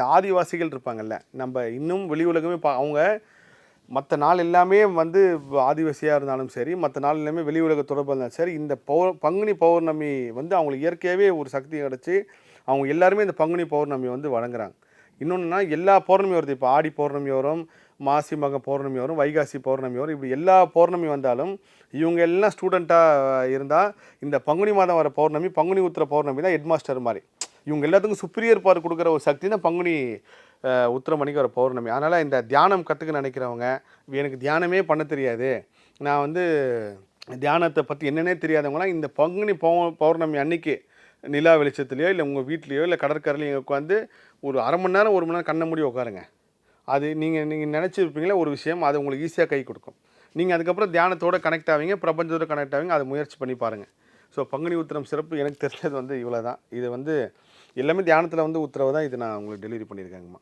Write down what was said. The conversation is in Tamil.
இந்த ஆதிவாசிகள் இருப்பாங்கல்ல, நம்ம இன்னும் வெளி உலகமே அவங்க மற்ற நாள் எல்லாமே வந்து ஆதிவாசியாக இருந்தாலும் சரி, மற்ற நாள் எல்லாமே வெளி உலக தொடர்பு இருந்தாலும் சரி, இந்த பங்குனி பௌர்ணமி வந்து அவங்களுக்கு இயற்கையாகவே ஒரு சக்தி கிடச்சி அவங்க எல்லாருமே இந்த பங்குனி பௌர்ணமி வந்து வழங்குறாங்க. இன்னொன்றுனா எல்லா பௌர்ணமி வருது. இப்போ ஆடி பௌர்ணமி வரும், மாசி மக பௌர்ணமி வரும், வைகாசி பௌர்ணமி வரும். இப்படி எல்லா பௌர்ணமி வந்தாலும் இவங்க எல்லாம் ஸ்டூடெண்ட்டாக இருந்தால் இந்த பங்குனி மாதம் வர பௌர்ணமி, பங்குனி உத்திர பௌர்ணமி தான் ஹெட் மாஸ்டர் மாதிரி. இவங்க எல்லாத்துக்கும் சுப்பீரியர் பவர் கொடுக்குற ஒரு சக்தி தான் பங்குனி உத்திரமணிக்கு வர பௌர்ணமி. அதனால் இந்த தியானம் கற்றுக்க நினைக்கிறவங்க, எனக்கு தியானமே பண்ண தெரியாது, நான் வந்து தியானத்தை பற்றி என்னென்னே தெரியாதவங்களாம் இந்த பங்குனி பௌர்ணமி அன்னைக்கு நிலா வெளிச்சத்துலையோ இல்லை உங்கள் வீட்லேயோ இல்லை கடற்கரையிலையோ உட்காந்து ஒரு அரை மணி நேரம் 1 மணி நேரம் கண்ண மூடி உட்காருங்க. அது நீங்கள் நினச்சிருப்பீங்களே ஒரு விஷயம், அது உங்களுக்கு ஈஸியாக கை கொடுக்கும். நீங்கள் அதுக்கப்புறம் தியானத்தோடு கனெக்ட் ஆவீங்க, பிரபஞ்சத்தோடு கனெக்ட் ஆவீங்க. அதை முயற்சி பண்ணி பாருங்கள். ஸோ பங்குனி உத்திரம் சிறப்பு எனக்கு தெரிஞ்சது வந்து இவ்வளோ தான். இது வந்து எல்லாமே தியானத்தில் வந்து உத்தரவு தான். இது நான் உங்களுக்கு டெலிவரி பண்ணியிருக்கேங்கம்மா.